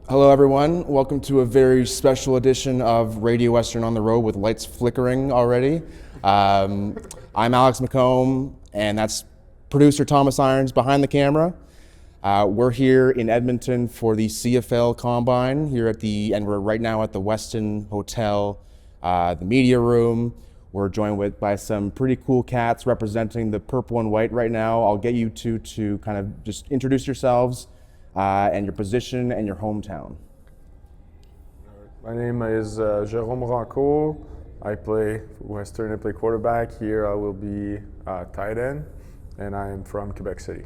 Hello, everyone. Welcome to a very special edition of Radio Western on the Road with lights flickering already. I'm Alex McComb, and that's producer Thomas Irons behind the camera. We're here in Edmonton for the CFL Combine and we're right now at the Westin Hotel, the media room. We're joined by some pretty cool cats representing the purple and white right now. I'll get you two to kind of just introduce yourselves. And your position and your hometown. My name is Jerome Rancourt. I play Western. I play quarterback. Here I will be tight end, and I am from Quebec City.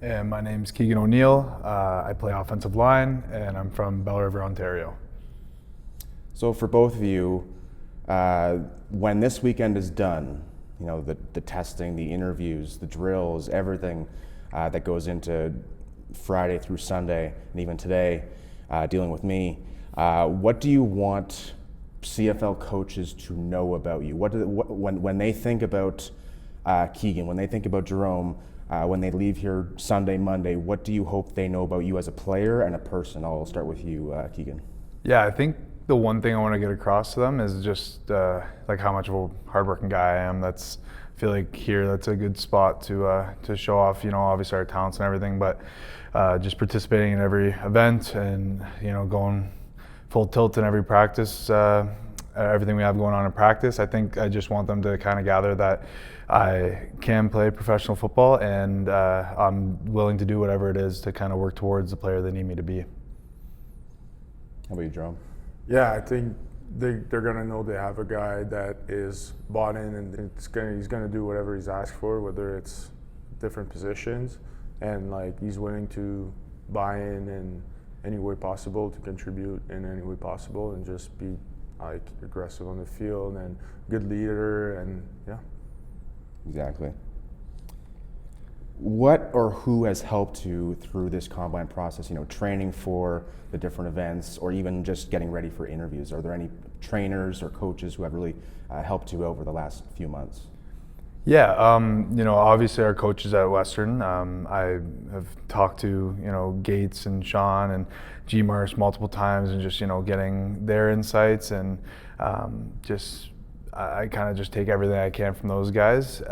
And my name is Keegan O'Neil. I play offensive line, and I'm from Belle River, Ontario. So for both of you, when this weekend is done, you know, the testing, the interviews, the drills, everything that goes into Friday through Sunday, and even today, dealing with me. What do you want CFL coaches to know about you? When they think about Keegan, when they think about Jerome, when they leave here Sunday, Monday, what do you hope they know about you as a player and a person? I'll start with you, Keegan. Yeah, I think the one thing I want to get across to them is just like how much of a hardworking guy I am. I feel like here that's a good spot to show off, you know, obviously our talents and everything, but just participating in every event and, you know, going full tilt in every practice, everything we have going on in practice. I think I just want them to kind of gather that I can play professional football and I'm willing to do whatever it is to kind of work towards the player they need me to be. How about you, Jerome? Yeah, I think they're going to know they have a guy that is bought in and he's going to do whatever he's asked for, whether it's different positions, and like he's willing to buy in any way possible, to contribute in any way possible, and just be like aggressive on the field and good leader, and yeah. Exactly. What or who has helped you through this combine process, you know, training for the different events or even just getting ready for interviews? Are there any trainers or coaches who have really helped you over the last few months? Yeah, you know, obviously our coaches at Western, I have talked to, you know, Gates and Sean and G-Mars multiple times and just, you know, getting their insights and I kind of just take everything I can from those guys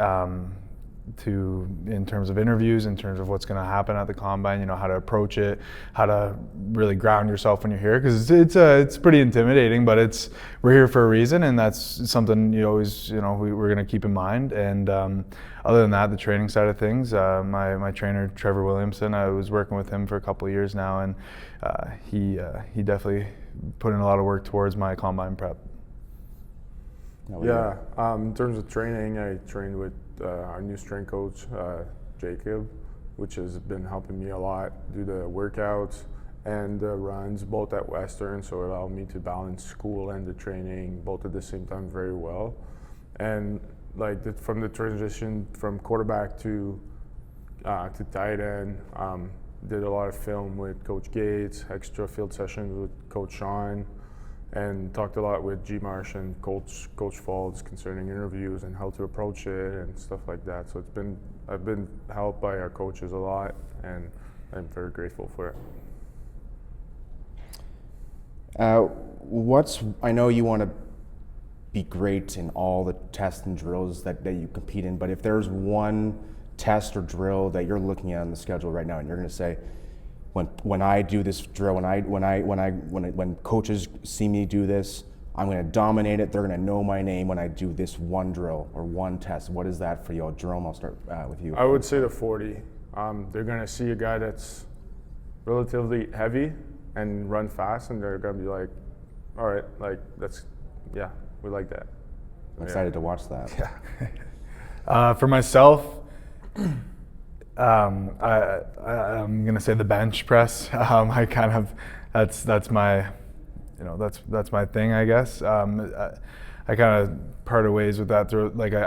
in terms of interviews, in terms of what's going to happen at the Combine, you know, how to approach it, how to really ground yourself when you're here, because it's pretty intimidating, but we're here for a reason, and that's something you always, you know, we're going to keep in mind. And other than that, the training side of things, my trainer Trevor Williamson, I was working with him for a couple of years now, and he definitely put in a lot of work towards my Combine prep. Yeah, in terms of training, I trained with our new strength coach, Jacob, which has been helping me a lot do the workouts and the runs, both at Western, so it allowed me to balance school and the training both at the same time very well. And like from the transition from quarterback to tight end, did a lot of film with Coach Gates, extra field sessions with Coach Sean, and talked a lot with G. Marsh and Coach Falls concerning interviews and how to approach it and stuff like that. So I've been helped by our coaches a lot, and I'm very grateful for it. I know you want to be great in all the tests and drills that you compete in, but if there's one test or drill that you're looking at on the schedule right now and you're going to say, when I do this drill, when coaches see me do this, I'm going to dominate it. They're going to know my name when I do this one drill or one test. What is that for you? Jerome, I'll start with you. I would say the 40. They're going to see a guy that's relatively heavy and run fast, and they're going to be like, all right, like we like that. I'm excited to watch that. Yeah. For myself, I'm gonna say the bench press. I kind of that's my, you know, that's my thing, I guess. I kind of parted ways with that.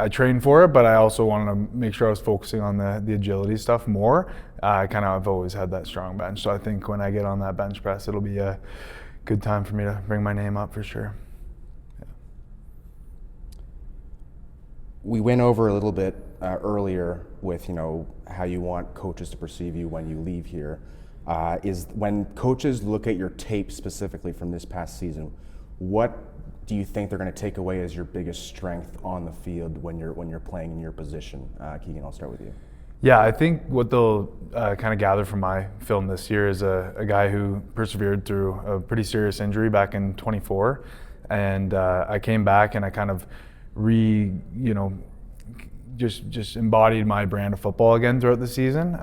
I trained for it, but I also wanted to make sure I was focusing on the agility stuff more. I've always had that strong bench, so I think when I get on that bench press, it'll be a good time for me to bring my name up for sure. Yeah. We went over a little bit earlier with, you know, how you want coaches to perceive you when you leave here. is when coaches look at your tape specifically from this past season, what do you think they're going to take away as your biggest strength on the field when you're playing in your position? Keegan, I'll start with you. Yeah, I think what they'll kind of gather from my film this year is a guy who persevered through a pretty serious injury back in 24, and I came back and I kind of just embodied my brand of football again throughout the season.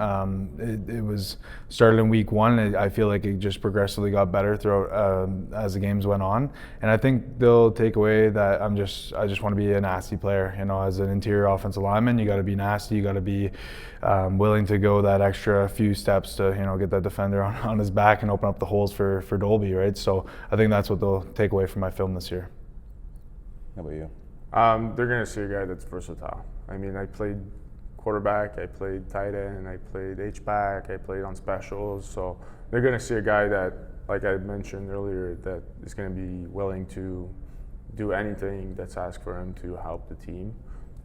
It was started in week one. And I feel like it just progressively got better throughout as the games went on. And I think they'll take away that I just want to be a nasty player. You know, as an interior offensive lineman, you got to be nasty. You got to be willing to go that extra few steps to get that defender on his back and open up the holes for Dolby, right? So I think that's what they'll take away from my film this year. How about you? They're going to see a guy that's versatile. I mean, I played quarterback, I played tight end, I played H-back, I played on specials. So they're going to see a guy that, like I mentioned earlier, that is going to be willing to do anything that's asked for him to help the team.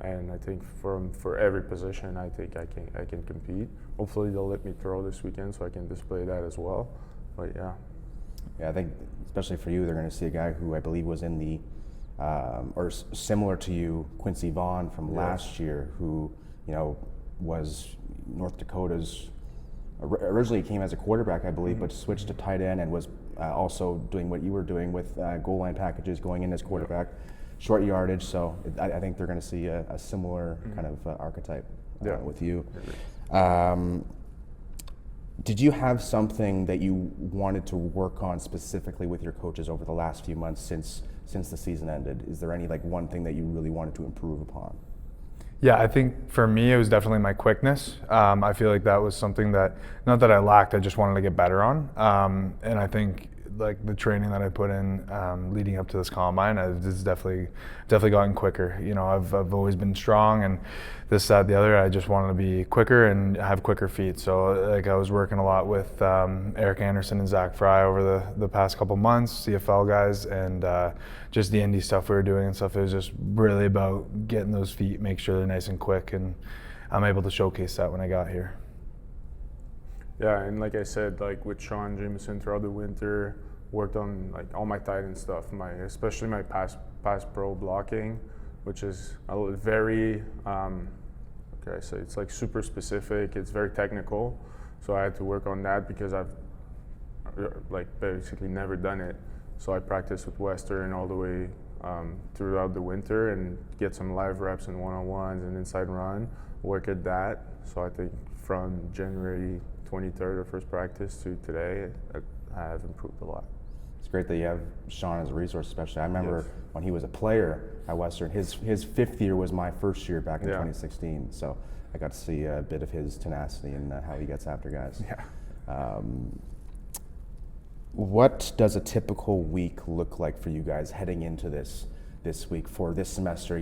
And I think for every position, I think I can compete. Hopefully they'll let me throw this weekend so I can display that as well. But yeah. Yeah, I think especially for you, they're going to see a guy who I believe was in the or similar to you, Quincy Vaughn from last year, who was North Dakota's. Originally came as a quarterback, I believe, but switched to tight end and was also doing what you were doing with goal line packages, going in as quarterback, short yardage. So I think they're going to see a similar kind of archetype with you. Did you have something that you wanted to work on specifically with your coaches over the last few months since the season ended? Is there any one thing that you really wanted to improve upon? Yeah, I think for me it was definitely my quickness. I feel like that was something that, not that I lacked, I just wanted to get better on. And I think the training that I put in leading up to this combine, it's definitely gotten quicker. I've always been strong and this, that, the other. I just wanted to be quicker and have quicker feet. So I was working a lot with Eric Anderson and Zach Fry over the past couple months, CFL guys, and just the indie stuff we were doing and stuff. It was just really about getting those feet, make sure they're nice and quick, and I'm able to showcase that when I got here. Yeah, and like I said, with Sean Jameson throughout the winter, worked on all my tight end stuff, especially my pass pro blocking, which is very, it's super specific. It's very technical, so I had to work on that because I've basically never done it. So I practiced with Western all the way throughout the winter and get some live reps and one-on-ones and inside run, work at that. So I think from January 23rd or first practice to today, I have improved a lot. It's great that you have Sean as a resource, especially. I remember when he was a player at Western, his fifth year was my first year back in 2016. So I got to see a bit of his tenacity and how he gets after guys. Yeah. What does a typical week look like for you guys heading into this week for this semester?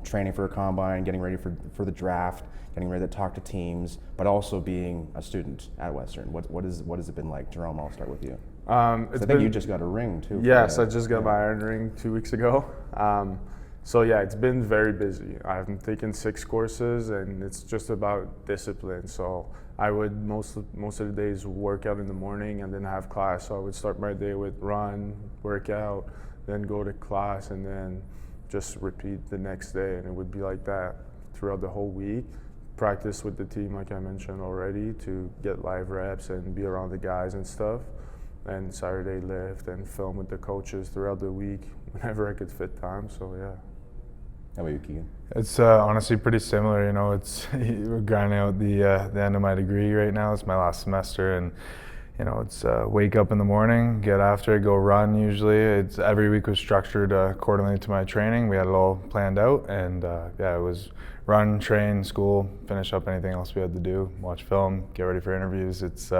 Training for a combine, getting ready for the draft, getting ready to talk to teams, but also being a student at Western. What has it been like? Jerome, I'll start with you. I think you just got a ring too. Yes, I just got my iron ring 2 weeks ago. So yeah, it's been very busy. I've taken 6 courses, and it's just about discipline. So I would most of the days work out in the morning and then have class. So I would start my day with run, workout, then go to class, and then just repeat the next day. And it would be like that throughout the whole week. Practice with the team, like I mentioned already, to get live reps and be around the guys and stuff. And Saturday lift and film with the coaches throughout the week whenever I could fit time. So yeah. How about you, Keegan? It's honestly pretty similar. We're grinding out the end of my degree right now. It's my last semester, and it's wake up in the morning, get after it, go run. Usually, it's every week was structured accordingly to my training. We had it all planned out, and it was run, train, school, finish up anything else we had to do, watch film, get ready for interviews. It's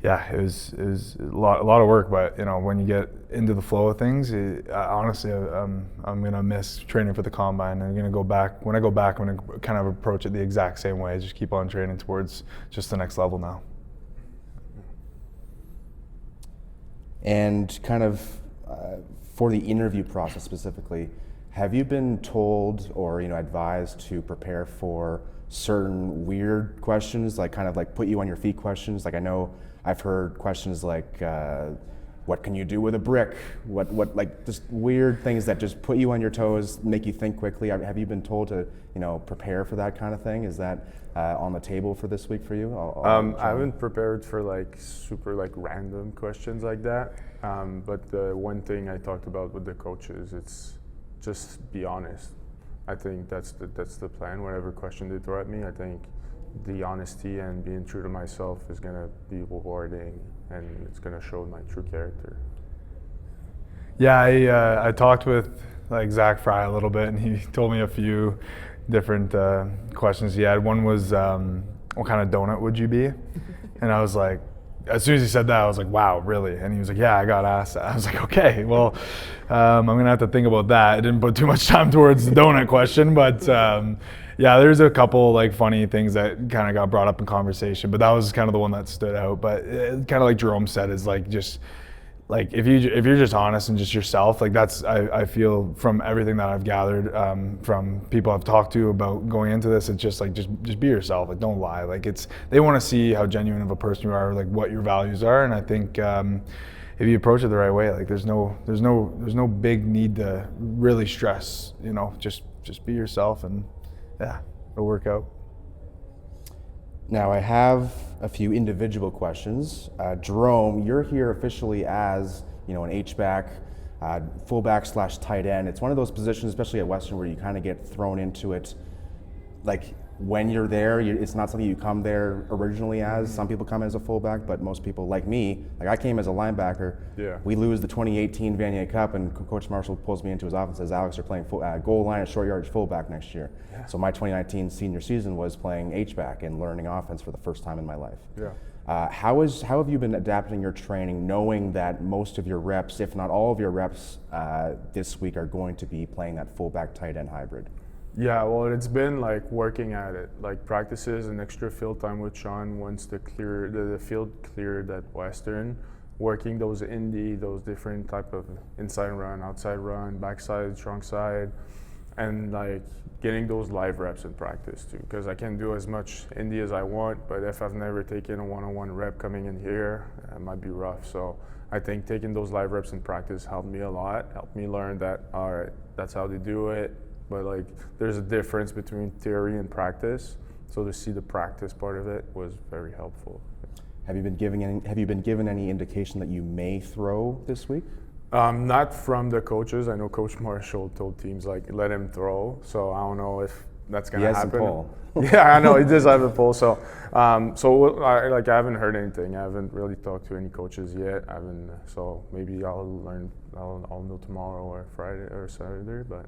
it was a lot of work, but when you get into the flow of things, honestly, I'm gonna miss training for the combine. I'm gonna go back. When I go back, I'm gonna kind of approach it the exact same way. Just keep on training towards just the next level now. And kind of for the interview process specifically, have you been told or advised to prepare for certain weird questions, kind of put you on your feet questions? I know I've heard questions like, what can you do with a brick? What like just weird things that just put you on your toes, make you think quickly. Have you been told to, prepare for that kind of thing? Is that on the table for this week for you? I haven't prepared for like super like random questions like that. But the one thing I talked about with the coaches, it's just be honest. I think that's the plan. Whatever question they throw at me, I think the honesty and being true to myself is gonna be rewarding, and it's gonna show my true character. Yeah, I talked with like Zach Fry a little bit, and he told me a few different questions he had. One was, what kind of donut would you be? And I was like, as soon as he said that, I was like, wow, really? And he was like, yeah, I got asked that. I was like, okay, well, I'm going to have to think about that. I didn't put too much time towards the donut question, but yeah, there's a couple like funny things that kind of got brought up in conversation, but that was kind of the one that stood out. But kind of like Jerome said, is like just like if you're just honest and just yourself, like that's I feel from everything that I've gathered from people I've talked to about going into this, it's just like just be yourself. Like don't lie. Like they want to see how genuine of a person you are, like what your values are, and I think if you approach it the right way, like there's no big need to really stress. Just be yourself, and yeah, it'll work out. Now I have a few individual questions. Jerome, you're here officially as an H-back, fullback / tight end. It's one of those positions, especially at Western, where you kind of get thrown into it. Like when you're there, it's not something you come there originally as. Some people come as a fullback, but most people, like me, like I came as a linebacker. Yeah. We lose the 2018 Vanier Cup, and Coach Marshall pulls me into his office and says, "Alex, you're playing goal line and short yardage fullback next year." Yeah. So my 2019 senior season was playing H-back and learning offense for the first time in my life. Yeah. How have you been adapting your training, knowing that most of your reps, if not all of your reps, this week are going to be playing that fullback tight end hybrid? Yeah, well, it's been like working at it, like practices and extra field time with Sean once the field cleared at Western, working those those different type of inside run, outside run, backside, strong side, and like getting those live reps in practice too, because I can do as much indie as I want, but if I've never taken a one-on-one rep coming in here, it might be rough. So I think taking those live reps in practice helped me a lot, helped me learn that, all right, that's how they do it. But like, there's a difference between theory and practice. So to see the practice part of it was very helpful. Have you been given any indication that you may throw this week? Not from the coaches. I know Coach Marshall told teams like let him throw. So I don't know if that's gonna happen. He has a poll. Yeah, I know he does have a poll. So I haven't heard anything. I haven't really talked to any coaches yet. So maybe I'll learn. I'll know tomorrow or Friday or Saturday, but.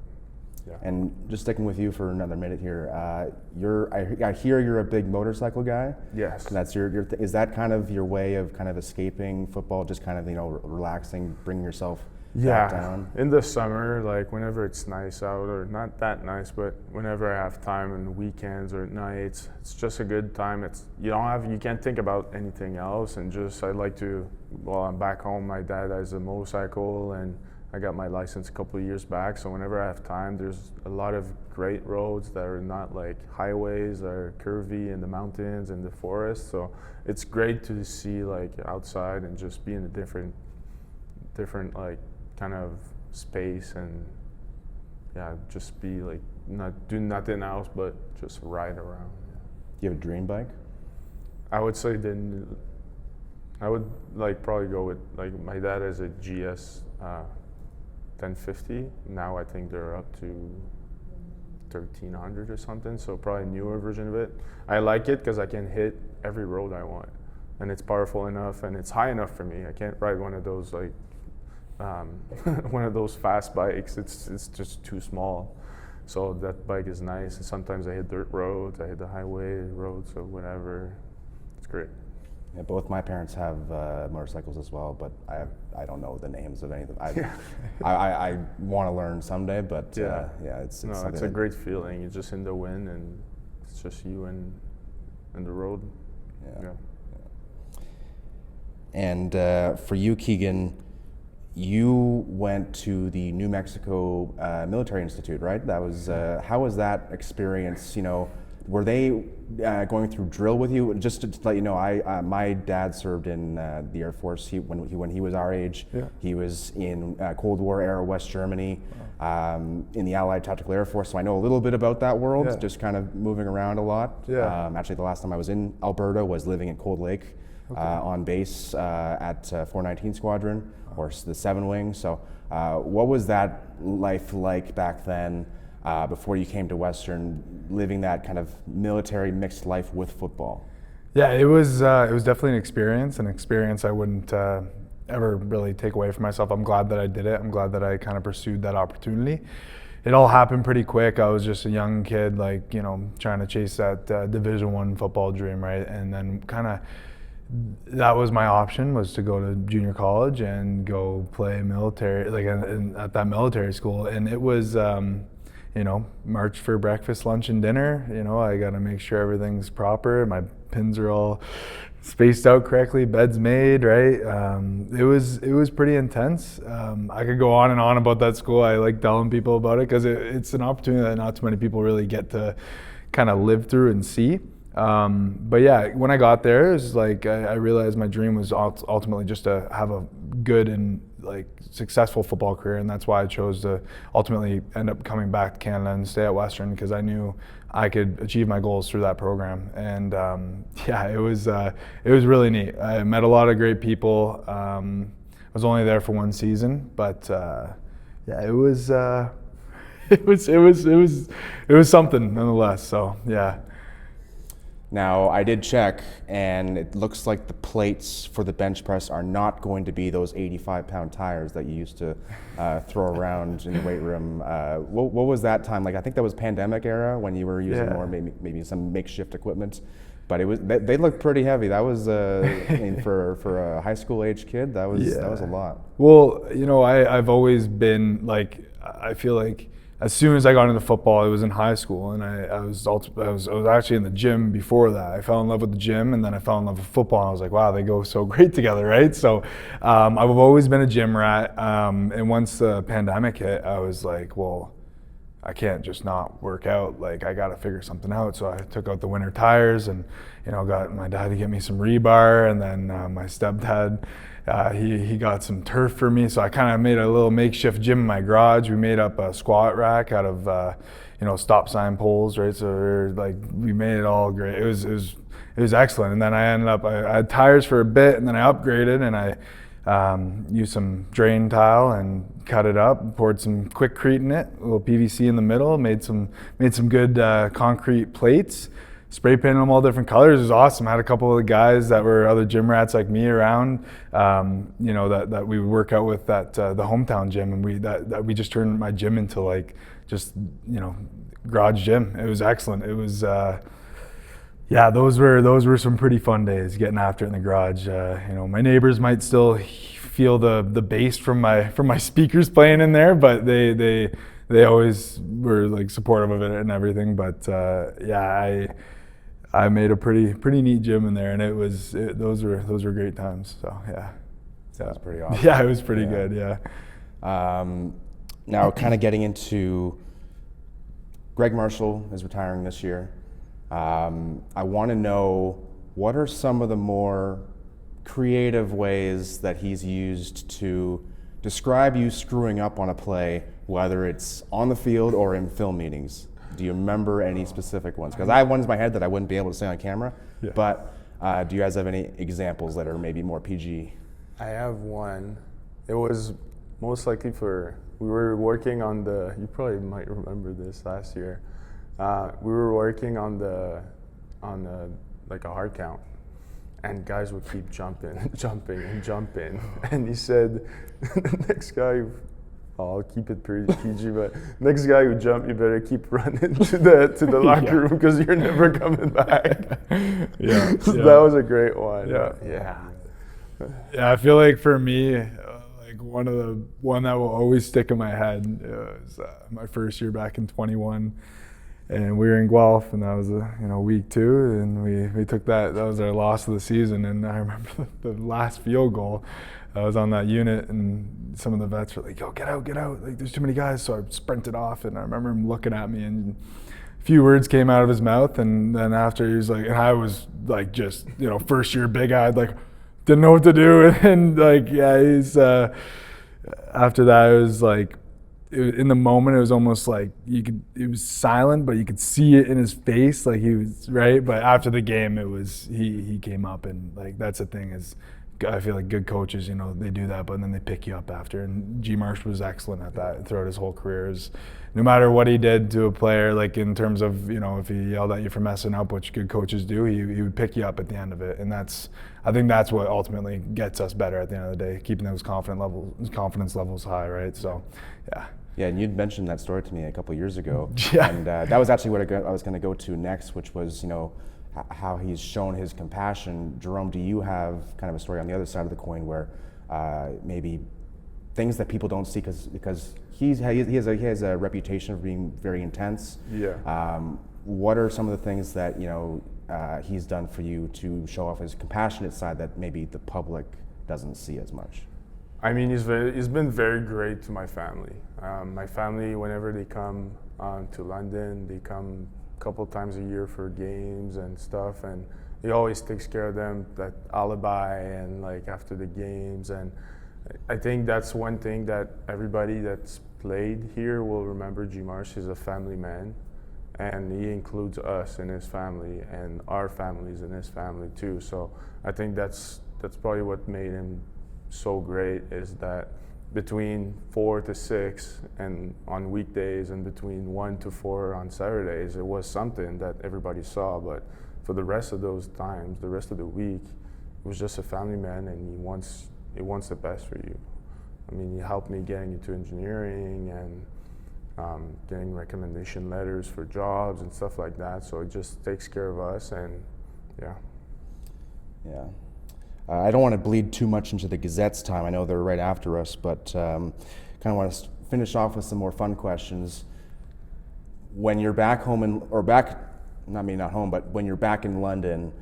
Yeah. And just sticking with you for another minute here, I hear you're a big motorcycle guy. Yes. That's is that kind of your way of kind of escaping football, just kind of relaxing, bringing yourself back down? In the summer, like whenever it's nice out, or not that nice, but whenever I have time on weekends or at nights, it's just a good time. You can't think about anything else, and I like to. Well, I'm back home. My dad has a motorcycle, and I got my license a couple of years back, so whenever I have time, there's a lot of great roads that are not like highways, that are curvy in the mountains and the forest. So it's great to see like outside and just be in a different like kind of space, and just be like not do nothing else but just ride around. Do you have a dream bike? I would say I would like probably go with like my dad has a GS 1050. Now I think they're up to 1300 or something, so probably a newer version of it. I like it because I can hit every road I want, and it's powerful enough and it's high enough for me. I can't ride one of those like one of those fast bikes. It's just too small. So that bike is nice, and sometimes I hit dirt roads, I hit the highway roads, or whatever. It's great. Yeah, both my parents have motorcycles as well, but I don't know the names of any of them. I want to learn someday, but it's a great feeling. You're just in the wind, and it's just you and the road. Yeah. And for you, Keegan, you went to the New Mexico Military Institute, right? That was how was that experience? were they going through drill with you? Just to let you know, my dad served in the Air Force. When he was our age, he was in Cold War era West Germany, in the Allied Tactical Air Force. So I know a little bit about that world, just kind of moving around a lot. Actually, the last time I was in Alberta was living in Cold Lake on base at 419 Squadron, or the 7 Wing. So what was that life like back then? Before you came to Western, living that kind of military mixed life with football? Yeah, it was definitely an experience I wouldn't ever really take away from myself. I'm glad that I did it. I'm glad that I kind of pursued that opportunity. It all happened pretty quick. I was just a young kid, like, you know, trying to chase that Division I football dream, right? And then kind of that was my option, was to go to junior college and go play military, like at that military school. And it was, you know, march for breakfast, lunch, and dinner. You know, I got to make sure everything's proper. My pins are all spaced out correctly. Bed's made, right? It was pretty intense. I could go on and on about that school. I like telling people about it because it's an opportunity that not too many people really get to kind of live through and see. But yeah, when I got there, it was like I realized my dream was ultimately just to have a good and like successful football career, and that's why I chose to ultimately end up coming back to Canada and stay at Western, because I knew I could achieve my goals through that program. And yeah, it was really neat. I met a lot of great people. I was only there for 1 season, but yeah, it was something nonetheless. So yeah. Now, I did check, and it looks like the plates for the bench press are not going to be those 85-pound tires that you used to throw around in the weight room. What was that time like? I think that was pandemic era when you were using more maybe some makeshift equipment, but they looked pretty heavy. That was I mean, for a high school age kid, that was a lot. Well, you know, I've always been like, I feel like as soon as I got into football, I was in high school, and I was actually in the gym before that. I fell in love with the gym, and then I fell in love with football, and I was like, wow, they go so great together, right? So I've always been a gym rat, and once the pandemic hit, I was like, well, I can't just not work out. Like, I got to figure something out. So I took out the winter tires, and, you know, got my dad to get me some rebar, and then my stepdad, he got some turf for me. So I kind of made a little makeshift gym in my garage. We made up a squat rack out of, you know, stop sign poles, right? So we made it all great. It was excellent. And then I had tires for a bit, and then I upgraded, and I used some drain tile and cut it up, poured some Quickcrete in it, a little PVC in the middle, made some good concrete plates, spray painted them all different colors. It was awesome. I had a couple of the guys that were other gym rats like me around, you know, that we would work out with at the hometown gym, and we just turned my gym into like just, you know, garage gym. It was excellent. It was yeah, those were some pretty fun days, getting after it in the garage. You know, my neighbors might still feel the bass from my speakers playing in there, but they always were like supportive of it and everything. But yeah, I made a pretty neat gym in there, and those were great times. So yeah, Sounds pretty awesome. Yeah, it was pretty good. Yeah. Now, kind of getting into Greg Marshall is retiring this year. I want to know, what are some of the more creative ways that he's used to describe you screwing up on a play, whether it's on the field or in film meetings? Do you remember any specific ones? Because I have ones in my head that I wouldn't be able to say on camera, but do you guys have any examples that are maybe more PG? I have one. It was most likely we were working on you probably might remember this last year. We were working on like a hard count, and guys would keep jumping, and he said, next guy, I'll keep it pretty PG, but next guy who jump, you better keep running to the locker room, because you're never coming back. So that was a great one. Yeah, I feel like for me, like one that will always stick in my head was my first year back in 21. And we were in Guelph, and that was week 2, and we took that was our loss of the season. And I remember the last field goal, I was on that unit, and some of the vets were like, yo, get out, like there's too many guys. So I sprinted off, and I remember him looking at me and few words came out of his mouth, and then after he was like, and I was like, just, you know, first year big-eyed, like, didn't know what to do, and like, yeah, he's after that, it was like, in the moment, it was almost like it was silent, but you could see it in his face, like he was right. But after the game, it was he came up, and like that's the thing is, I feel like good coaches, you know, they do that, but then they pick you up after. And G. Marsh was excellent at that throughout his whole career. No matter what he did to a player, like in terms of, you know, if he yelled at you for messing up, which good coaches do, he would pick you up at the end of it. And I think that's what ultimately gets us better at the end of the day, keeping those confidence levels high, right? So, yeah. Yeah, and you'd mentioned that story to me a couple of years ago. Yeah. And that was actually what I was going to go to next, which was, you know, how he's shown his compassion. Jerome, do you have kind of a story on the other side of the coin where maybe things that people don't see because he has a reputation of being very intense? Yeah. What are some of the things that, you know, he's done for you to show off his compassionate side that maybe the public doesn't see as much? I mean, he's been very great to my family. My family, whenever they come to London, they come a couple times a year for games and stuff, and he always takes care of them, that alibi and like after the games. And I think that's one thing that everybody that's played here will remember. G. Marsh is a family man, and he includes us in his family and our families in his family too. So I think that's probably what made him so great, is that between 4 to 6 and on weekdays and between 1 to 4 on Saturdays, it was something that everybody saw. But for the rest of those times, the rest of the week, it was just a family man, and he wants the best for you. I mean, he helped me getting into engineering and getting recommendation letters for jobs and stuff like that. So it just takes care of us, and yeah. Yeah. I don't want to bleed too much into the Gazette's time. I know they're right after us, but kind of want to finish off with some more fun questions. When you're back home not home, but when you're back in London,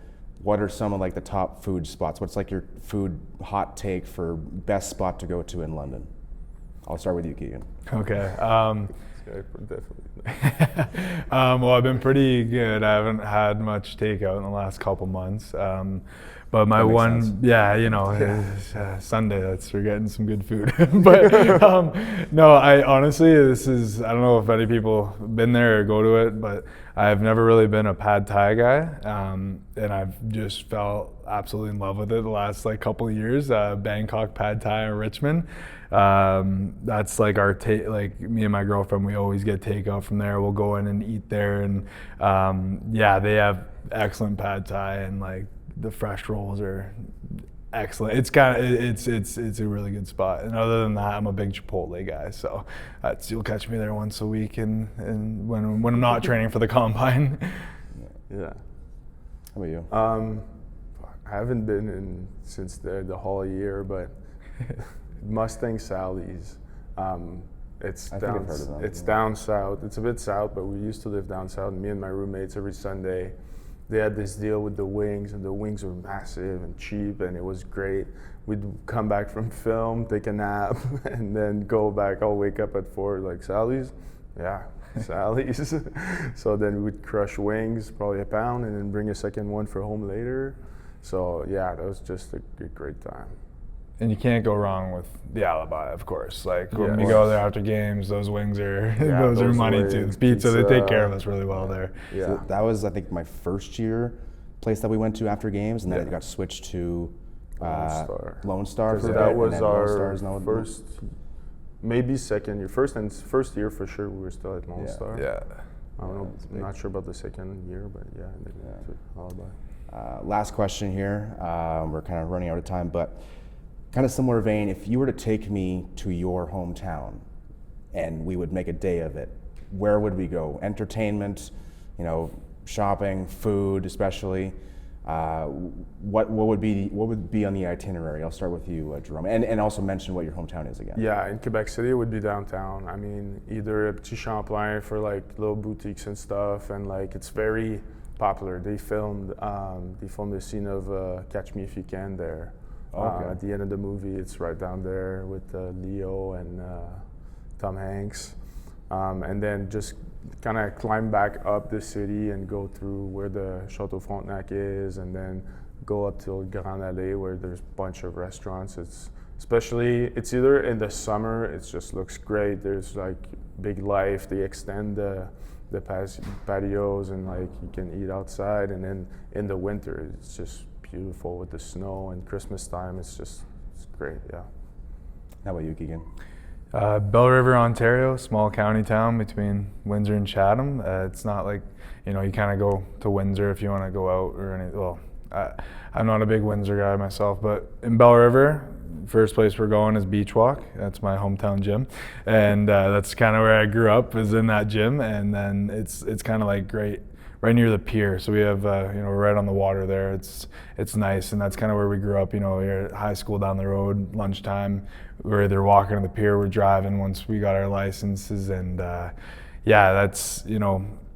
what are some of like the top food spots? What's like your food hot take for best spot to go to in London? I'll start with you, Keegan. Okay. Definitely. Well, I've been pretty good. I haven't had much takeout in the last couple months. But my one, sense. yeah, you know, Sunday, we're getting some good food. But no, I honestly, I don't know if any people have been there or go to it, but I've never really been a pad thai guy. And I've just felt absolutely in love with it the last like couple of years. Bangkok pad thai or Richmond. That's like our like me and my girlfriend, we always get takeout from there. We'll go in and eat there, and yeah, they have excellent pad thai, and like the fresh rolls are excellent. It's a really good spot. And other than that, I'm a big Chipotle guy, so you'll catch me there once a week, and when I'm not training for the Combine. Yeah. How about you? I haven't been in since the whole year, but Mustang Sally's. It's I think I've heard of them, it's yeah. down south. It's a bit south, but we used to live down south. And me and my roommates every Sunday, they had this deal with the wings, and the wings were massive and cheap, and it was great. We'd come back from film, take a nap, and then go back. I'll wake up at 4, like, Sally's? Yeah, Sally's. So then we'd crush wings, probably a pound, and then bring a second one for home later. So yeah, that was just a great time. And you can't go wrong with the alibi, of course. Like when Yeah. we go there after games, those wings are Yeah, those are those money wings, too. The pizza, they take care of us really well there. Yeah. So that was, I think, my first year place that we went to after games, and then Yeah. it got switched to Lone Star. Lone Star for Because a that bit, was and then Lone our Star is now first, maybe second year. First year for sure, we were still at Lone Yeah. Star. Yeah. I don't know. it's I'm big. not sure about the second year, but yeah, alibi. Last question here. We're kind of running out of time, but kind of similar vein. If you were to take me to your hometown, and we would make a day of it, where would we go? Entertainment, shopping, food, especially. What would be on the itinerary? I'll start with you, Jerome, and also mention what your hometown is again. Yeah, in Quebec City it would be downtown. I mean, either Petit Champlain for like little boutiques and stuff, and like it's very popular. They filmed the scene of Catch Me If You Can there. Okay. At the end of the movie, it's right down there with Leo and Tom Hanks. and then just kind of climb back up the city and go through where the Château Frontenac is, and then go up to Grande Allée where there's a bunch of restaurants. It's either in the summer, it just looks great. There's like big life. They extend the patios, and like you can eat outside. And then in the winter, it's just beautiful with the snow, and Christmas time, it's great. Yeah. How about you, Keegan? Bell River, Ontario, small county town between Windsor and Chatham. It's not like, you kind of go to Windsor if you want to go out or anything. Well, I'm not a big Windsor guy myself, but in Bell River, first place we're going is Beach Walk. That's my hometown gym, and that's kind of where I grew up, is in that gym. And then it's kind of like right near the pier, so we have we're right on the water there. It's nice, and that's kind of where we grew up. We're at high school down the road, lunchtime we're either walking to the pier, we're driving once we got our licenses. And that's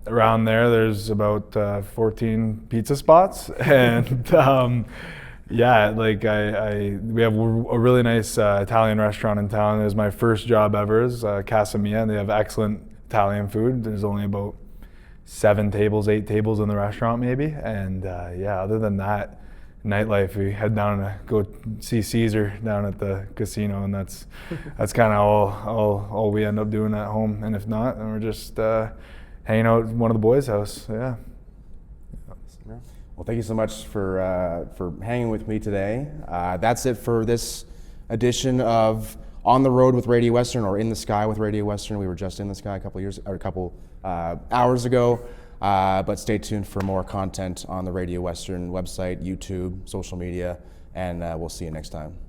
around there's about 14 pizza spots. And we have a really nice Italian restaurant in town. It was my first job ever, is Casa Mia, and they have excellent Italian food. There's only about 8 tables in the restaurant maybe. And other than that, nightlife, we head down to go see Caesar down at the casino, and that's kind of all we end up doing at home. And if not, then we're just hanging out at one of the boys' house. Yeah. Well, thank you so much for hanging with me today. That's it for this edition of On the Road with Radio Western, or In the Sky with Radio Western. We were just in the sky a couple hours ago. But stay tuned for more content on the Radio Western website, YouTube, social media, and we'll see you next time.